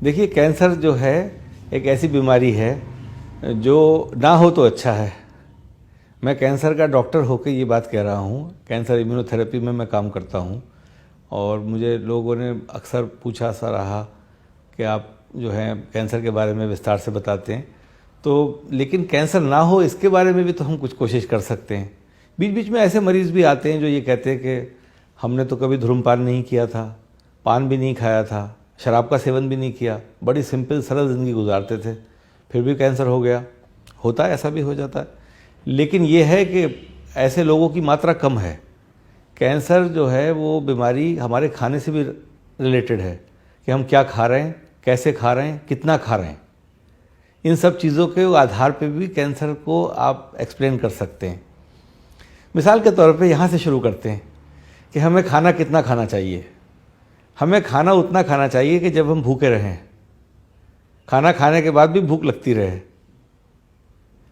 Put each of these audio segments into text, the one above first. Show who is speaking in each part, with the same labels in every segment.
Speaker 1: देखिए, कैंसर जो है एक ऐसी बीमारी है जो ना हो तो अच्छा है। मैं कैंसर का डॉक्टर होकर ये बात कह रहा हूँ। कैंसर इम्यूनोथेरेपी में मैं काम करता हूँ और मुझे लोगों ने अक्सर पूछा सा रहा कि आप जो है कैंसर के बारे में विस्तार से बताते हैं, तो लेकिन कैंसर ना हो इसके बारे में भी तो हम कुछ कोशिश कर सकते हैं। बीच बीच में ऐसे मरीज़ भी आते हैं जो ये कहते हैं कि हमने तो कभी धूम्रपान नहीं किया था, पान भी नहीं खाया था, शराब का सेवन भी नहीं किया, बड़ी सिंपल सरल ज़िंदगी गुजारते थे, फिर भी कैंसर हो गया। होता है, ऐसा भी हो जाता है। लेकिन ये है कि ऐसे लोगों की मात्रा कम है। कैंसर जो है वो बीमारी हमारे खाने से भी रिलेटेड है कि हम क्या खा रहे हैं, कैसे खा रहे हैं, कितना खा रहे हैं। इन सब चीज़ों के आधार पे भी कैंसर को आप एक्सप्लेन कर सकते हैं। मिसाल के तौर पे यहाँ से शुरू करते हैं कि हमें खाना कितना खाना चाहिए। हमें खाना उतना खाना चाहिए कि जब हम भूखे रहें, खाना खाने के बाद भी भूख लगती रहे।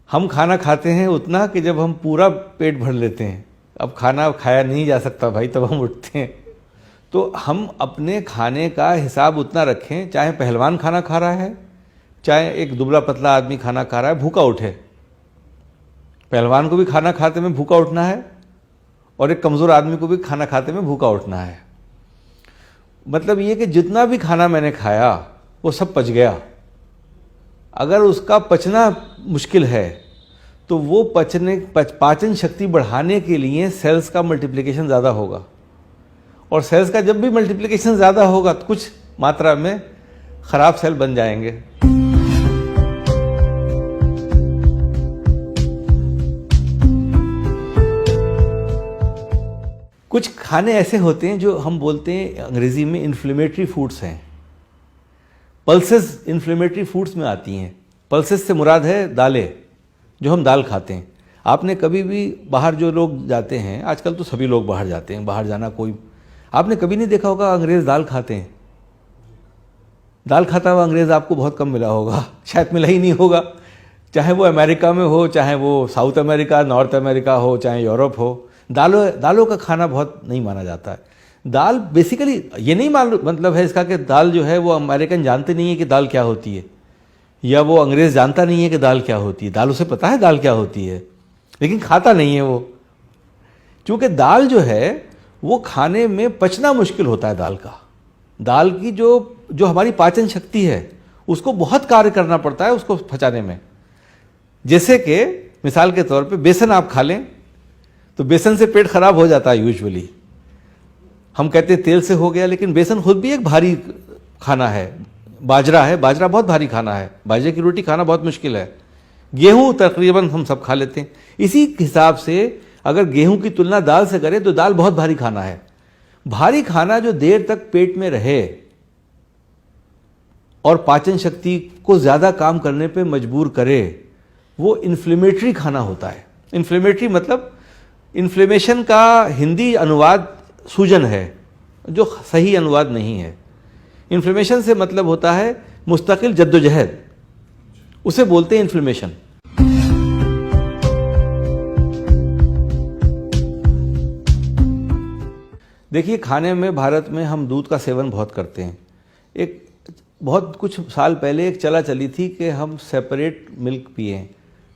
Speaker 1: हम खाना खाते हैं उतना कि जब हम पूरा पेट भर लेते हैं। अब खाना खाया नहीं जा सकता भाई, तब हम उठते हैं। तो हम अपने खाने का हिसाब उतना रखें, चाहे पहलवान खाना खा रहा है, चाहे एक दुबला पतला आदमी खाना खा रहा है, भूखा उठे। पहलवान को भी खाना खाते में भूखा उठना है और एक कमज़ोर आदमी को भी खाना खाते में भूखा उठना है। मतलब ये कि जितना भी खाना मैंने खाया वो सब पच गया। अगर उसका पचना मुश्किल है तो वो पाचन शक्ति बढ़ाने के लिए सेल्स का मल्टीप्लिकेशन ज़्यादा होगा, और सेल्स का जब भी मल्टीप्लिकेशन ज़्यादा होगा तो कुछ मात्रा में ख़राब सेल बन जाएंगे। कुछ खाने ऐसे होते हैं जो हम बोलते हैं अंग्रेज़ी में इन्फ्लेमेटरी फूड्स हैं। पल्सेस इन्फ्लेमेटरी फूड्स में आती हैं। पल्सेस से मुराद है दालें, जो हम दाल खाते हैं। आपने कभी भी बाहर जो लोग जाते हैं, आजकल तो सभी लोग बाहर जाते हैं, बाहर जाना कोई, आपने कभी नहीं देखा होगा अंग्रेज़ दाल खाते हैं। दाल खाता हुआ अंग्रेज़ आपको बहुत कम मिला होगा, शायद मिला ही नहीं होगा। चाहे वो अमेरिका में हो, चाहे वो साउथ अमेरिका, नॉर्थ अमेरिका हो, चाहे यूरोप हो, दालों का खाना बहुत नहीं माना जाता है। दाल बेसिकली ये नहीं मतलब है इसका कि दाल जो है वो अमेरिकन जानते नहीं है कि दाल क्या होती है, या वो अंग्रेज़ जानता नहीं है कि दाल क्या होती है। दाल उसे पता है दाल क्या होती है, लेकिन खाता नहीं है वो। क्योंकि दाल जो है वो खाने में पचना मुश्किल होता है। दाल की जो हमारी पाचन शक्ति है उसको बहुत कार्य करना पड़ता है उसको पचाने में। जैसे कि मिसाल के तौर पे बेसन आप खा लें तो बेसन से पेट खराब हो जाता है यूजुअली। हम कहते हैं तेल से हो गया, लेकिन बेसन खुद भी एक भारी खाना है। बाजरा बहुत भारी खाना है। बाजरे की रोटी खाना बहुत मुश्किल है। गेहूं तकरीबन हम सब खा लेते हैं। इसी हिसाब से अगर गेहूं की तुलना दाल से करें तो दाल बहुत भारी खाना है। भारी खाना जो देर तक पेट में रहे और पाचन शक्ति को ज़्यादा काम करने पे मजबूर करे, वो इन्फ्लेमेटरी खाना होता है। इन्फ्लेमेटरी मतलब इन्फ्लेमेशन का हिंदी अनुवाद सूजन है, जो सही अनुवाद नहीं है। इन्फ्लेमेशन से मतलब होता है मुस्तकिल जद्दोजहद, उसे बोलते हैं इन्फ्लेमेशन। देखिए, खाने में भारत में हम दूध का सेवन बहुत करते हैं। एक बहुत कुछ साल पहले एक चला चली थी कि हम सेपरेट मिल्क पिएं।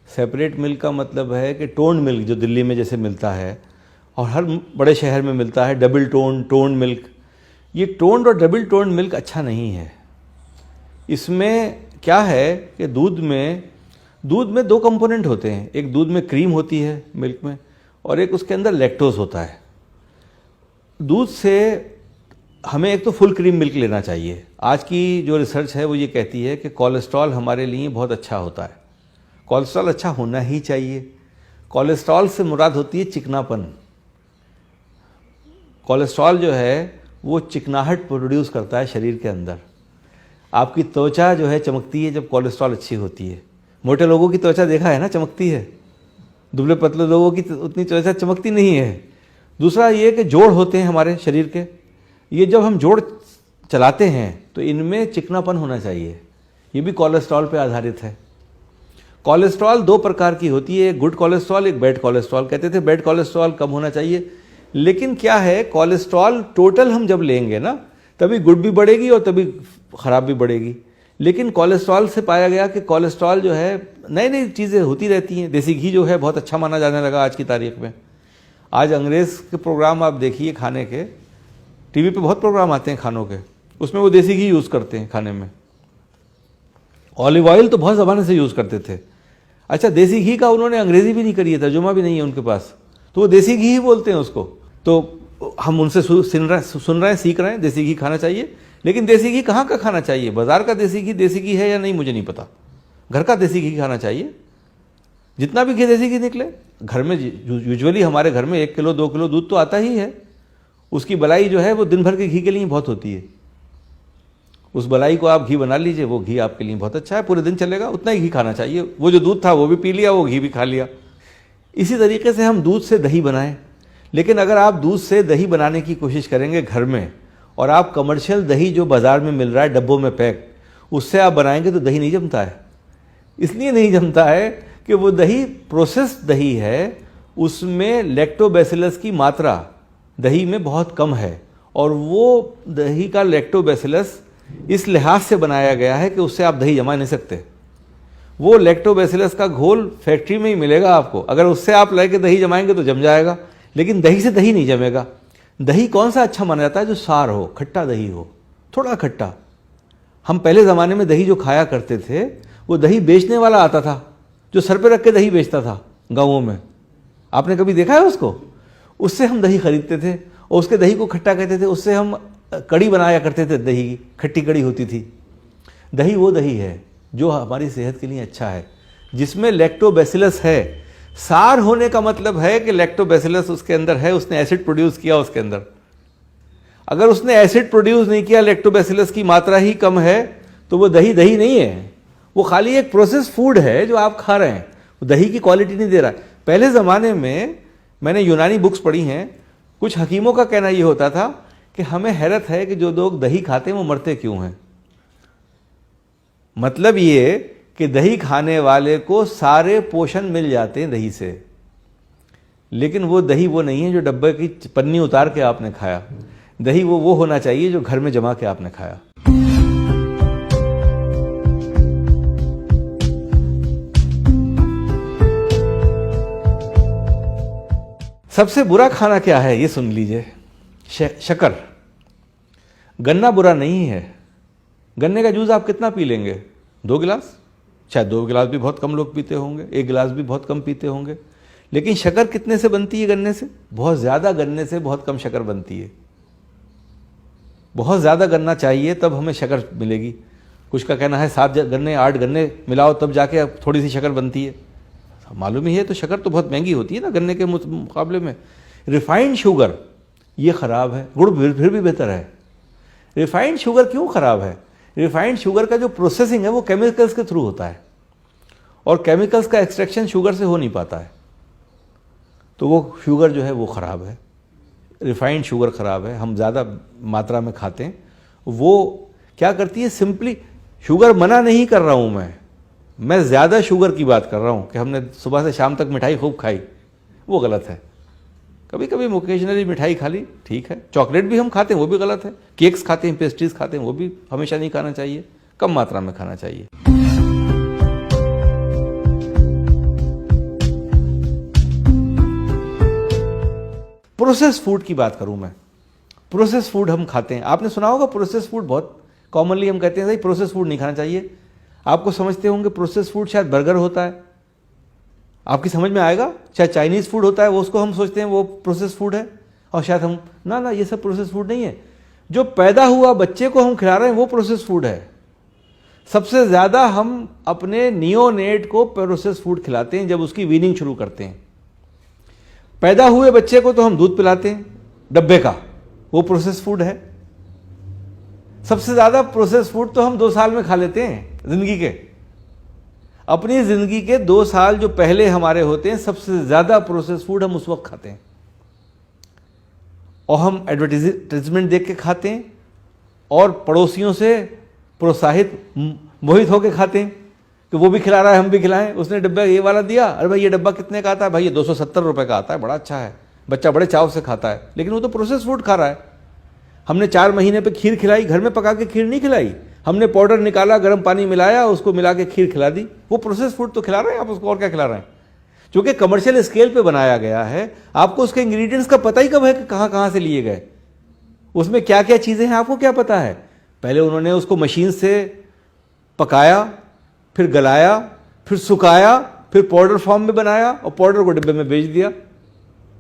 Speaker 1: सेपरेट मिल्क का मतलब है कि टोन्ड मिल्क जो दिल्ली में जैसे मिलता है और हर बड़े शहर में मिलता है, डबल टोन्ड मिल्क। ये टोन्ड और डबल टोन्ड मिल्क अच्छा नहीं है। इसमें क्या है कि दूध में दो कंपोनेंट होते हैं। एक दूध में क्रीम होती है मिल्क में, और एक उसके अंदर लैक्टोज होता है। दूध से हमें एक तो फुल क्रीम मिल्क लेना चाहिए। आज की जो रिसर्च है वो ये कहती है कि कोलेस्ट्रॉल हमारे लिए बहुत अच्छा होता है। कोलेस्ट्रॉल अच्छा होना ही चाहिए। कोलेस्ट्रॉल से मुराद होती है चिकनापन। कोलेस्ट्रॉल जो है वो चिकनाहट प्रोड्यूस करता है शरीर के अंदर। आपकी त्वचा जो है चमकती है जब कोलेस्ट्रॉल अच्छी होती है। मोटे लोगों की त्वचा देखा है ना, चमकती है। दुबले पतले लोगों की उतनी त्वचा चमकती नहीं है। दूसरा ये कि जोड़ होते हैं हमारे शरीर के, ये जब हम जोड़ चलाते हैं तो इनमें चिकनापन होना चाहिए। ये भी कोलेस्ट्रॉल पे आधारित है। कोलेस्ट्रॉल दो प्रकार की होती है, एक गुड कोलेस्ट्रॉल, एक बैड कोलेस्ट्रॉल। कहते थे बैड कोलेस्ट्रॉल कम होना चाहिए, लेकिन क्या है, कोलेस्ट्रॉल टोटल हम जब लेंगे ना तभी गुड भी बढ़ेगी और तभी ख़राब भी बढ़ेगी। लेकिन कोलेस्ट्रॉल से पाया गया कि कोलेस्ट्रॉल जो है, नई नई चीज़ें होती रहती हैं। देसी घी जो है बहुत अच्छा माना जाने लगा आज की तारीख में। आज अंग्रेज़ के प्रोग्राम आप देखिए खाने के, टीवी पे बहुत प्रोग्राम आते हैं खानों के, उसमें वो देसी घी यूज़ करते हैं खाने में। ऑलिव ऑयल तो बहुत ज़माने से यूज़ करते थे। अच्छा, देसी घी का उन्होंने अंग्रेज़ी भी नहीं करी है, तर्जुमा भी नहीं है उनके पास, तो वो देसी घी ही बोलते हैं उसको। तो हम उनसे सुन रहे हैं, सीख रहे हैं, देसी घी खाना चाहिए। लेकिन देसी घी कहाँ का खाना चाहिए? बाज़ार का देसी घी है या नहीं मुझे नहीं पता। घर का देसी घी खाना चाहिए। जितना भी घी देसी घी निकले, घर में यूजुअली हमारे घर में 1 किलो 2 किलो दूध तो आता ही है। उसकी बलाई जो है वो दिन भर के घी के लिए बहुत होती है। उस बलाई को आप घी बना लीजिए, वो घी आपके लिए बहुत अच्छा है, पूरे दिन चलेगा। उतना ही घी खाना चाहिए। वो जो दूध था वो भी पी लिया, वो घी भी खा लिया। इसी तरीके से हम दूध से दही बनाएं। लेकिन अगर आप दूध से दही बनाने की कोशिश करेंगे घर में, और आप कमर्शियल दही जो बाज़ार में मिल रहा है डब्बों में पैक, उससे आप बनाएंगे तो दही नहीं जमता है। इसलिए नहीं जमता है कि वो दही प्रोसेस्ड दही है, उसमें लैक्टोबैसिलस की मात्रा दही में बहुत कम है। और वो दही का लैक्टोबैसिलस इस लिहाज से बनाया गया है कि उससे आप दही जमा नहीं सकते। वो लैक्टोबैसिलस का घोल फैक्ट्री में ही मिलेगा आपको। अगर उससे आप लेके दही जमाएंगे तो जम जाएगा, लेकिन दही से दही नहीं जमेगा। दही कौन सा अच्छा माना जाता है? जो सार हो, खट्टा दही हो, थोड़ा खट्टा। हम पहले ज़माने में दही जो खाया करते थे, वो दही बेचने वाला आता था, जो सर पे रख के दही बेचता था गाँवों में। आपने कभी देखा है उसको? उससे हम दही खरीदते थे और उसके दही को खट्टा कहते थे। उससे हम कड़ी बनाया करते थे, दही की खट्टी कड़ी होती थी। दही वो दही है जो हमारी सेहत के लिए अच्छा है, जिसमें लैक्टोबैसिलस है। सार होने का मतलब है कि लैक्टोबैसिलस उसके अंदर है, उसने एसिड प्रोड्यूस किया उसके अंदर। अगर उसने एसिड प्रोड्यूस नहीं किया, लैक्टोबैसिलस की मात्रा ही कम है, तो वो दही दही नहीं है। वो खाली एक प्रोसेस फूड है जो आप खा रहे हैं। वो दही की क्वालिटी नहीं दे रहा है। पहले ज़माने में मैंने यूनानी बुक्स पढ़ी हैं, कुछ हकीमों का कहना ये होता था कि हमें हैरत है कि जो लोग दही खाते हैं वो मरते क्यों हैं। मतलब ये कि दही खाने वाले को सारे पोषण मिल जाते हैं दही से, लेकिन वो दही वो नहीं है जो डब्बे की पन्नी उतार के आपने खाया। दही वो होना चाहिए जो घर में जमा के आपने खाया। सबसे बुरा खाना क्या है ये सुन लीजिए, शक्कर। गन्ना बुरा नहीं है। गन्ने का जूस आप कितना पी लेंगे? 2 गिलास, शायद 2 गिलास भी बहुत कम लोग पीते होंगे, 1 गिलास भी बहुत कम पीते होंगे। लेकिन शक्कर कितने से बनती है? गन्ने से। बहुत ज़्यादा गन्ने से बहुत कम शक्कर बनती है। बहुत ज़्यादा गन्ना चाहिए तब हमें शक्कर मिलेगी। कुछ का कहना है 7 गन्ने 8 गन्ने मिलाओ तब जाके थोड़ी सी शक्कर बनती है। मालूम ही है। तो शक्कर तो बहुत महंगी होती है ना गन्ने के मुकाबले में। रिफाइंड शुगर ये ख़राब है, गुड़ फिर भी बेहतर है। रिफाइंड शुगर क्यों ख़राब है? रिफाइंड शुगर का जो प्रोसेसिंग है वो केमिकल्स के थ्रू होता है, और केमिकल्स का एक्सट्रैक्शन शुगर से हो नहीं पाता है। तो वो शुगर जो है वो ख़राब है, रिफाइंड शुगर ख़राब है। हम ज़्यादा मात्रा में खाते हैं। वो क्या करती है? सिंपली, शुगर मना नहीं कर रहा हूँ मैं ज़्यादा शुगर की बात कर रहा हूँ कि हमने सुबह से शाम तक मिठाई खूब खाई, वो गलत है। कभी कभी ओकेजनली मिठाई खा ली, ठीक है। चॉकलेट भी हम खाते हैं, वो भी गलत है। केक्स खाते हैं, पेस्ट्रीज खाते हैं, वो भी हमेशा नहीं खाना चाहिए, कम मात्रा में खाना चाहिए। प्रोसेस फूड की बात करूं मैं। प्रोसेस फूड हम खाते हैं, आपने सुना होगा प्रोसेस फूड बहुत कॉमनली हम कहते हैं भाई प्रोसेस फूड नहीं खाना चाहिए। आपको समझते होंगे प्रोसेस फूड शायद बर्गर होता है, आपकी समझ में आएगा। शायद चाइनीज़ फूड होता है, वो उसको हम सोचते हैं वो प्रोसेस फूड है। और शायद हम ना ये सब प्रोसेस फूड नहीं है। जो पैदा हुआ बच्चे को हम खिला रहे हैं वो प्रोसेस फूड है। सबसे ज़्यादा हम अपने नियोनेट को प्रोसेस फूड खिलाते हैं जब उसकी वीनिंग शुरू करते हैं। पैदा हुए बच्चे को तो हम दूध पिलाते हैं डब्बे का, वो प्रोसेस फूड है। सबसे ज़्यादा प्रोसेस फूड तो हम 2 साल में खा लेते हैं ज़िंदगी के। अपनी ज़िंदगी के 2 साल जो पहले हमारे होते हैं, सबसे ज़्यादा प्रोसेस फूड हम उस वक्त खाते हैं। और हम एडवर्टीजमेंट देख के खाते हैं और पड़ोसियों से प्रोत्साहित मोहित होकर खाते हैं कि वो भी खिला रहा है हम भी खिलाएं। उसने डब्बा ये वाला दिया, अरे भाई ये डब्बा कितने का आता है? भाई ये 270 रुपये का आता है, बड़ा अच्छा है, बच्चा बड़े चाव से खाता है। लेकिन वो तो प्रोसेस फूड खा रहा है। हमने 4 महीने पे खीर खिलाई, घर में पका के खीर नहीं खिलाई। हमने पाउडर निकाला, गर्म पानी मिलाया, उसको मिला के खीर खिला दी। वो प्रोसेस फूड तो खिला रहे हैं आप उसको, और क्या खिला रहे हैं? क्योंकि कमर्शियल स्केल पे बनाया गया है, आपको उसके इंग्रेडिएंट्स का पता ही कब है कि कहाँ कहाँ से लिए गए, उसमें क्या क्या चीज़ें हैं, आपको क्या पता है? पहले उन्होंने उसको मशीन से पकाया, फिर गलाया, फिर सुखाया, फिर पाउडर फॉर्म में बनाया और पाउडर को डिब्बे में बेच दिया,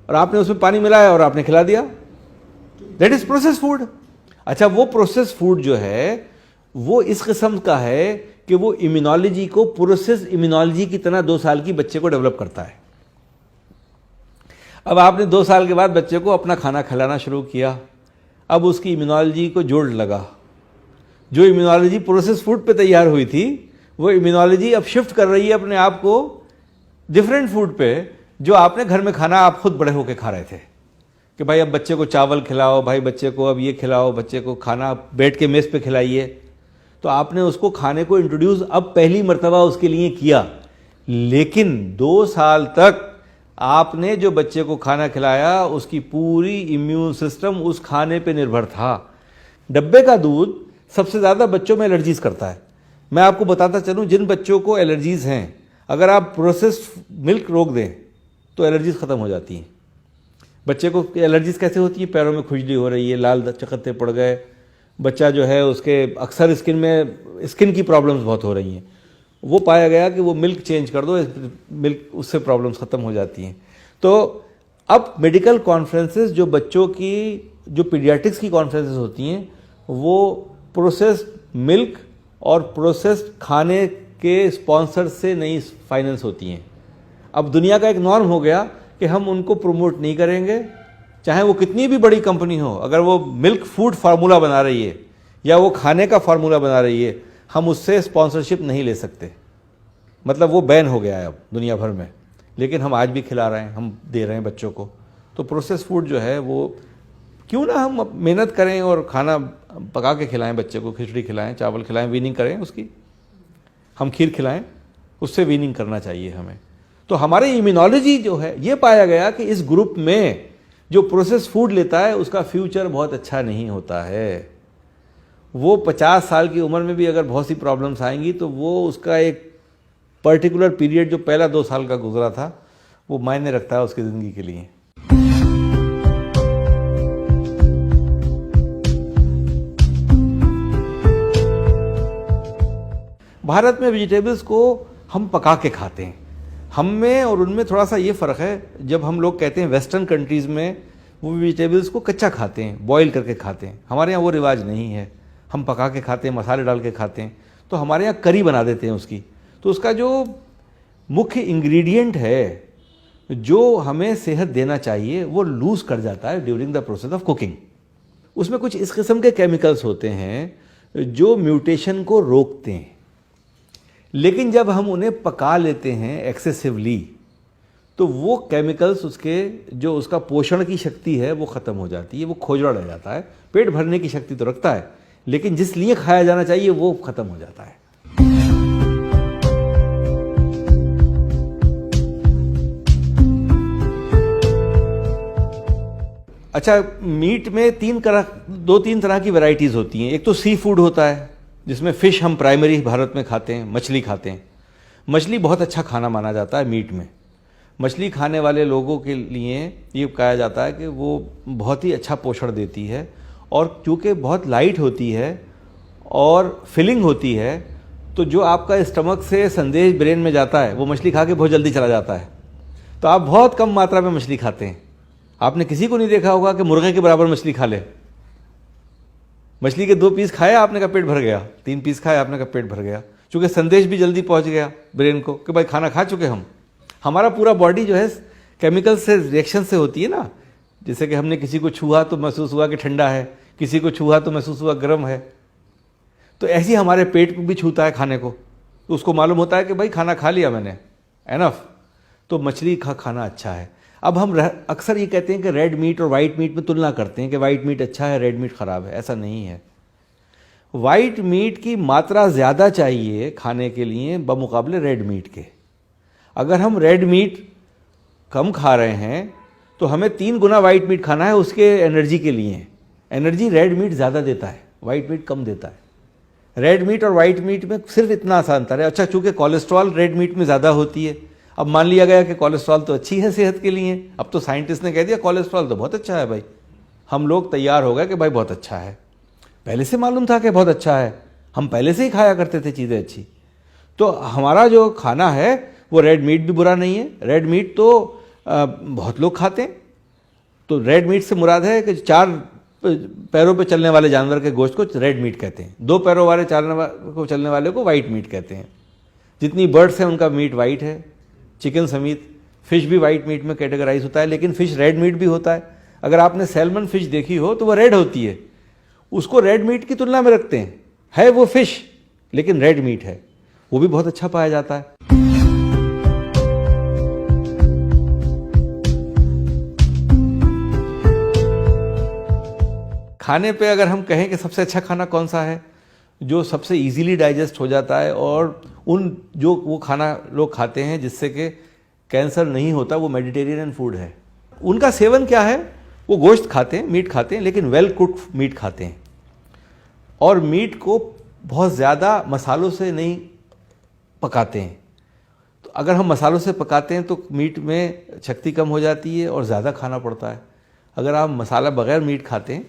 Speaker 1: और आपने उसमें पानी मिलाया और आपने खिला दिया। That is process food. अच्छा, वो प्रोसेस फूड जो है वो इस किस्म का है कि वो इम्यूनोलॉजी को प्रोसेस इम्यूनोलॉजी की तरह 2 साल की बच्चे को डेवलप करता है। अब आपने 2 साल के बाद बच्चे को अपना खाना खिलाना शुरू किया, अब उसकी इम्यूनोलॉजी को जोड़ लगा। जो इम्यूनोलॉजी प्रोसेस फूड पे तैयार हुई थी, वो इम्यूनोलॉजी अब शिफ्ट कर रही है अपने आप को डिफरेंट फूड पे, जो आपने घर में खाना आप खुद बड़े होके खा रहे थे कि भाई अब बच्चे को चावल खिलाओ, भाई बच्चे को अब ये खिलाओ, बच्चे को खाना बैठ के मेज पे खिलाइए। तो आपने उसको खाने को इंट्रोड्यूस अब पहली मर्तबा उसके लिए किया, लेकिन 2 साल तक आपने जो बच्चे को खाना खिलाया उसकी पूरी इम्यून सिस्टम उस खाने पे निर्भर था। डब्बे का दूध सबसे ज़्यादा बच्चों में एलर्जीज करता है। मैं आपको बताता चलूँ, जिन बच्चों को एलर्जीज हैं, अगर आप प्रोसेस्ड मिल्क रोक दें तो एलर्जीज ख़त्म हो जाती हैं। बच्चे को एलर्जीज कैसे होती है? पैरों में खुजली हो रही है, लाल चकत्ते पड़ गए, बच्चा जो है उसके अक्सर स्किन की प्रॉब्लम्स बहुत हो रही हैं। वो पाया गया कि वो मिल्क चेंज कर दो, मिल्क उससे प्रॉब्लम्स ख़त्म हो जाती हैं। तो अब मेडिकल कॉन्फ्रेंसेस जो बच्चों की, जो पीडियाट्रिक्स की कॉन्फ्रेंसेस होती हैं, वो प्रोसेस्ड मिल्क और प्रोसेस्ड खाने के स्पॉन्सर से नहीं फाइनेंस होती हैं। अब दुनिया का एक नॉर्म हो गया कि हम उनको प्रमोट नहीं करेंगे, चाहे वो कितनी भी बड़ी कंपनी हो। अगर वो मिल्क फूड फार्मूला बना रही है या वो खाने का फार्मूला बना रही है, हम उससे स्पॉन्सरशिप नहीं ले सकते। मतलब वो बैन हो गया है अब दुनिया भर में, लेकिन हम आज भी खिला रहे हैं, हम दे रहे हैं बच्चों को। तो प्रोसेस फूड जो है वो क्यों ना हम मेहनत करें और खाना पका के खिलाएं बच्चे को, खिचड़ी खिलाएं, चावल खिलाएं, वीनिंग करें उसकी, हम खीर खिलाएं, उससे वीनिंग करना चाहिए हमें। तो हमारी इम्यूनोलॉजी जो है, ये पाया गया कि इस ग्रुप में जो प्रोसेस फूड लेता है उसका फ्यूचर बहुत अच्छा नहीं होता है। वो 50 साल की उम्र में भी अगर बहुत सी प्रॉब्लम्स आएंगी तो वो उसका एक पर्टिकुलर पीरियड जो पहला 2 साल का गुजरा था वो मायने रखता है उसकी ज़िंदगी के लिए। भारत में वेजिटेबल्स को हम पका के खाते हैं। हम में और उनमें थोड़ा सा ये फ़र्क है। जब हम लोग कहते हैं वेस्टर्न कंट्रीज़ में वो वेजिटेबल्स को कच्चा खाते हैं, बॉईल करके खाते हैं, हमारे यहाँ वो रिवाज नहीं है। हम पका के खाते हैं, मसाले डाल के खाते हैं। तो हमारे यहाँ करी बना देते हैं उसकी, तो उसका जो मुख्य इंग्रेडिएंट है जो हमें सेहत देना चाहिए वो लूज़ कर जाता है during the process of cooking. उसमें कुछ इस किस्म के केमिकल्स होते हैं जो म्यूटेशन को रोकते हैं, लेकिन जब हम उन्हें पका लेते हैं एक्सेसिवली तो वो केमिकल्स उसके जो उसका पोषण की शक्ति है वो ख़त्म हो जाती है, वो खोजड़ा रह जाता है। पेट भरने की शक्ति तो रखता है, लेकिन जिस लिए खाया जाना चाहिए वो ख़त्म हो जाता है। अच्छा, मीट में 2-3 तरह की वैरायटीज़ होती हैं। एक तो सी फूड होता है जिसमें फ़िश हम प्राइमरी भारत में खाते हैं, मछली खाते हैं। मछली बहुत अच्छा खाना माना जाता है मीट में। मछली खाने वाले लोगों के लिए ये कहा जाता है कि वो बहुत ही अच्छा पोषण देती है, और क्योंकि बहुत लाइट होती है और फिलिंग होती है, तो जो आपका स्टमक से संदेश ब्रेन में जाता है वो मछली खा के बहुत जल्दी चला जाता है। तो आप बहुत कम मात्रा में मछली खाते हैं। आपने किसी को नहीं देखा होगा कि मुर्गे के बराबर मछली खा ले। मछली के 2 पीस खाया, आपने का पेट भर गया। 3 पीस खाया, आपने का पेट भर गया, क्योंकि संदेश भी जल्दी पहुंच गया ब्रेन को कि भाई खाना खा चुके हम। हमारा पूरा बॉडी जो है केमिकल से रिएक्शन से होती है ना। जैसे कि हमने किसी को छुआ तो महसूस हुआ कि ठंडा है, किसी को छुआ तो महसूस हुआ गर्म है। तो ऐसे ही हमारे पेट भी छूता है खाने को, तो उसको मालूम होता है कि भाई खाना खा लिया मैंने, एनफ। तो मछली का खाना अच्छा है। अब हम अक्सर ये कहते हैं कि रेड मीट और वाइट मीट में तुलना करते हैं कि वाइट मीट अच्छा है, रेड मीट ख़राब है। ऐसा नहीं है। वाइट मीट की मात्रा ज़्यादा चाहिए खाने के लिए बमुकाबले रेड मीट के। अगर हम रेड मीट कम खा रहे हैं तो हमें 3 गुना वाइट मीट खाना है उसके एनर्जी के लिए, एनर्जी रेड मीट ज़्यादा देता है, वाइट मीट कम देता है। रेड मीट और वाइट मीट में सिर्फ इतना सा अंतर है। अच्छा, चूंकि कोलेस्ट्रॉल रेड मीट में ज़्यादा होती है, अब मान लिया गया कि कोलेस्ट्रॉल तो अच्छी है सेहत के लिए, अब तो साइंटिस्ट ने कह दिया कोलेस्ट्रॉल तो बहुत अच्छा है भाई, हम लोग तैयार हो गए कि भाई बहुत अच्छा है। पहले से मालूम था कि बहुत अच्छा है, हम पहले से ही खाया करते थे चीज़ें अच्छी। तो हमारा जो खाना है वो रेड मीट भी बुरा नहीं है। रेड मीट तो बहुत लोग खाते हैं। तो रेड मीट से मुराद है कि 4 पैरों पे चलने वाले जानवर के गोश्त को रेड मीट कहते हैं, 2 पैरों वाले चलने वाले को वाइट मीट कहते हैं। जितनी बर्ड्स हैं उनका मीट वाइट है, चिकन समेत। फिश भी वाइट मीट में कैटेगराइज होता है, लेकिन फिश रेड मीट भी होता है। अगर आपने सैल्मन फिश देखी हो तो वो रेड होती है, उसको रेड मीट की तुलना में रखते हैं। है वो फिश लेकिन रेड मीट है, वो भी बहुत अच्छा पाया जाता है। खाने पे अगर हम कहें कि सबसे अच्छा खाना कौन सा है, जो सबसे इजीली डाइजेस्ट हो जाता है और वो खाना लोग खाते हैं जिससे कि कैंसर नहीं होता, वो मेडिटेरियन फूड है। उनका सेवन क्या है, वो गोश्त खाते हैं, मीट खाते हैं, लेकिन वेल कुक्ड मीट खाते हैं और मीट को बहुत ज़्यादा मसालों से नहीं पकाते हैं। तो अगर हम मसालों से पकाते हैं तो मीट में शक्ति कम हो जाती है और ज़्यादा खाना पड़ता है। अगर आप मसाला बगैर मीट खाते हैं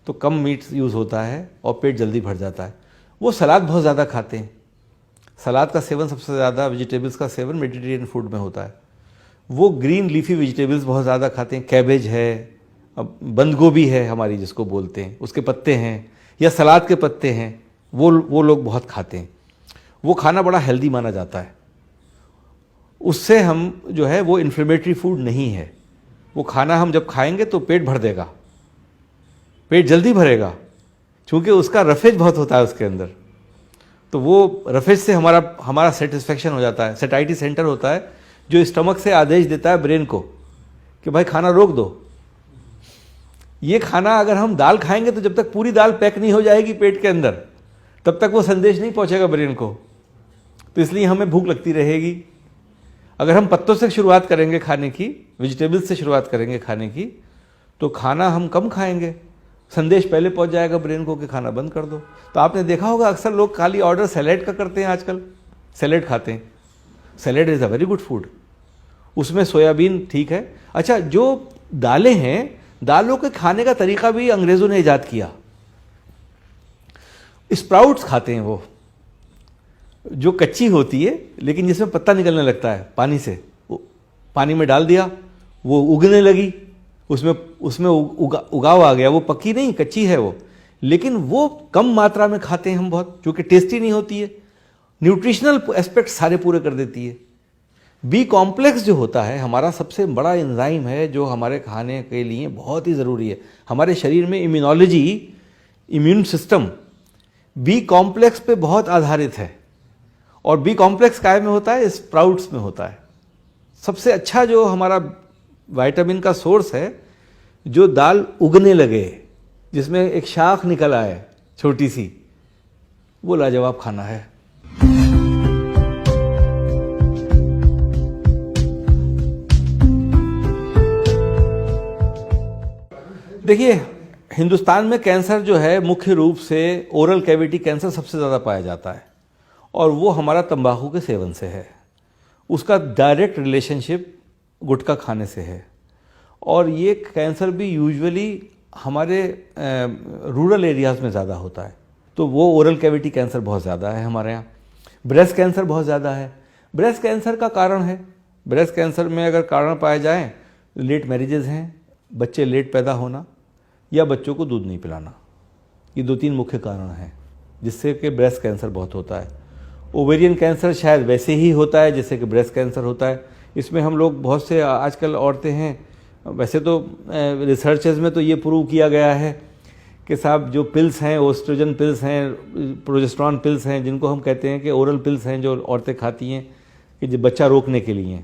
Speaker 1: तो कम मीट यूज़ होता है और पेट जल्दी भर जाता है। वो सलाद बहुत ज़्यादा खाते हैं, सलाद का सेवन सबसे ज़्यादा, वेजिटेबल्स का सेवन मेडिटेरियन फूड में होता है। वो ग्रीन लीफी वेजिटेबल्स बहुत ज़्यादा खाते हैं, कैबेज है, बंद गोभी है हमारी जिसको बोलते हैं, उसके पत्ते हैं, या सलाद के पत्ते हैं, वो लोग बहुत खाते हैं। वो खाना बड़ा हेल्दी माना जाता है। उससे हम जो है वो इन्फ्लेमेटरी फूड नहीं है। वो खाना हम जब खाएंगे तो पेट भर देगा, पेट जल्दी भरेगा, क्योंकि उसका रफेज बहुत होता है उसके अंदर। तो वो रफेज से हमारा सेटिस्फेक्शन हो जाता है। सेटाइटी सेंटर होता है जो स्टमक से आदेश देता है ब्रेन को कि भाई खाना रोक दो। ये खाना अगर हम दाल खाएंगे तो जब तक पूरी दाल पैक नहीं हो जाएगी पेट के अंदर, तब तक वो संदेश नहीं पहुंचेगा ब्रेन को। तो इसलिए हमें भूख लगती रहेगी। अगर हम पत्तों से शुरुआत करेंगे खाने की, वेजिटेबल्स से शुरुआत करेंगे खाने की, तो खाना हम कम खाएंगे, संदेश पहले पहुंच जाएगा ब्रेन को कि खाना बंद कर दो। तो आपने देखा होगा अक्सर लोग खाली ऑर्डर सैलेड का करते हैं, आजकल सैलेड खाते हैं। Salad is a very good food, उसमें सोयाबीन ठीक है। अच्छा, जो दालें हैं, दालों के खाने का तरीका भी अंग्रेज़ों ने ईजाद किया। स्प्राउट्स खाते हैं वो, जो कच्ची होती है लेकिन जिसमें पत्ता निकलने लगता है पानी से, पानी में डाल दिया, वो उगने लगी, उसमें उगाव आ गया। वो पकी नहीं, कच्ची है वो, लेकिन वो कम मात्रा में खाते हैं हम बहुत, क्योंकि टेस्टी नहीं होती है, न्यूट्रिशनल एस्पेक्ट सारे पूरे कर देती है। बी कॉम्प्लेक्स जो होता है हमारा सबसे बड़ा एंजाइम है, जो हमारे खाने के लिए बहुत ही ज़रूरी है। हमारे शरीर में immunology, immune system B complex पे बहुत आधारित है। और बी कॉम्प्लेक्स काय में होता है, स्प्राउट्स में होता है। सबसे अच्छा जो हमारा विटामिन का सोर्स है, जो दाल उगने लगे, जिसमें एक शाख निकल आए छोटी सी, वो लाजवाब खाना है। देखिए, हिंदुस्तान में कैंसर जो है मुख्य रूप से ओरल कैविटी कैंसर सबसे ज़्यादा पाया जाता है, और वो हमारा तंबाकू के सेवन से है। उसका डायरेक्ट रिलेशनशिप गुटखा खाने से है। और ये कैंसर भी यूजुअली हमारे रूरल एरियाज़ में ज़्यादा होता है। तो वो ओरल कैविटी कैंसर बहुत ज़्यादा है हमारे यहाँ। ब्रेस्ट कैंसर बहुत ज़्यादा है। ब्रेस्ट कैंसर का कारण है, ब्रेस्ट कैंसर में अगर कारण पाए जाएं, लेट मैरिजेज़ हैं, बच्चे लेट पैदा होना, या बच्चों को दूध नहीं पिलाना। ये 2-3 मुख्य कारण हैं जिससे कि ब्रेस्ट कैंसर बहुत होता है। ओवेरियन कैंसर शायद वैसे ही होता है जैसे कि ब्रेस्ट कैंसर होता है। इसमें हम लोग बहुत से आजकल औरतें हैं, वैसे तो रिसर्चेज में तो ये प्रूव किया गया है कि साहब जो पिल्स हैं, ओस्ट्रोजन पिल्स हैं, प्रोजेस्टेरॉन पिल्स हैं, जिनको हम कहते हैं कि ओरल पिल्स हैं, जो औरतें खाती हैं कि जो बच्चा रोकने के लिए,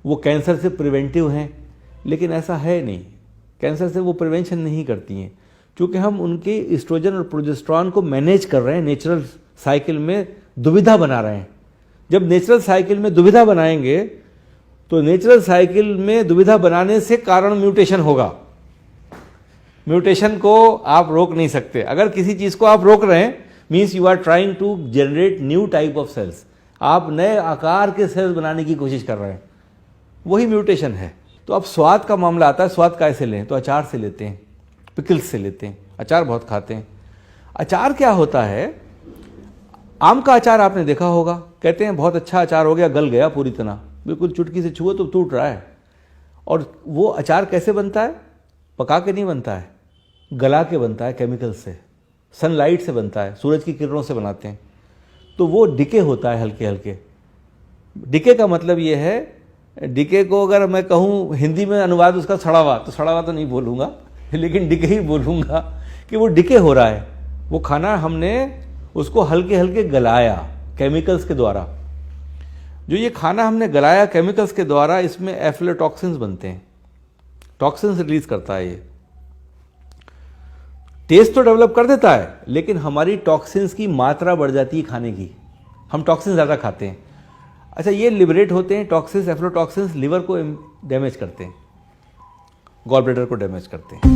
Speaker 1: वो कैंसर से प्रिवेंटिव हैं। लेकिन ऐसा है नहीं, कैंसर से वो प्रिवेंशन नहीं करती हैं, क्योंकि हम उनके एस्ट्रोजन और प्रोजेस्टेरॉन को मैनेज कर रहे हैं, नेचुरल साइकिल में दुविधा बना रहे हैं। जब नेचुरल साइकिल में दुविधा बनाएंगे तो नेचुरल साइकिल में दुविधा बनाने से कारण म्यूटेशन होगा। म्यूटेशन को आप रोक नहीं सकते। अगर किसी चीज़ को आप रोक रहे हैं means you are trying to generate new type of cells, आप नए आकार के सेल्स बनाने की कोशिश कर रहे हैं, वही म्यूटेशन है। तो अब स्वाद का मामला आता है, स्वाद कैसे लें? तो अचार से लेते हैं, पिकल्स से लेते हैं, अचार बहुत खाते हैं। अचार क्या होता है? आम का अचार आपने देखा होगा, कहते हैं बहुत अच्छा अचार हो गया, गल गया पूरी तरह, बिल्कुल चुटकी से छुओ तो टूट रहा है। और वो अचार कैसे बनता है? पका के नहीं बनता है, गला के बनता है, केमिकल से, सनलाइट से बनता है, सूरज की किरणों से बनाते हैं। तो वो डिके होता है हल्के हल्के। डिके का मतलब ये है, डिके को अगर मैं कहूँ हिंदी में अनुवाद उसका सड़ा हुआ, तो सड़ा हुआ तो नहीं बोलूँगा, लेकिन डिके ही बोलूँगा कि वो डिके हो रहा है। वो खाना हमने उसको हल्के हल्के गलाया केमिकल्स के द्वारा। जो ये खाना हमने गलाया केमिकल्स के द्वारा, इसमें एफ्लोटॉक्सिन्स बनते हैं, टॉक्सिन्स रिलीज करता है। ये टेस्ट तो डेवलप कर देता है, लेकिन हमारी टॉक्सिन्स की मात्रा बढ़ जाती है खाने की, हम टॉक्सिन ज़्यादा खाते हैं। अच्छा, ये लिबरेट होते हैं टॉक्सिन्स, एफ्लोटॉक्सिन्स लिवर को डैमेज करते हैं, गॉल ब्लैडर को डैमेज करते हैं।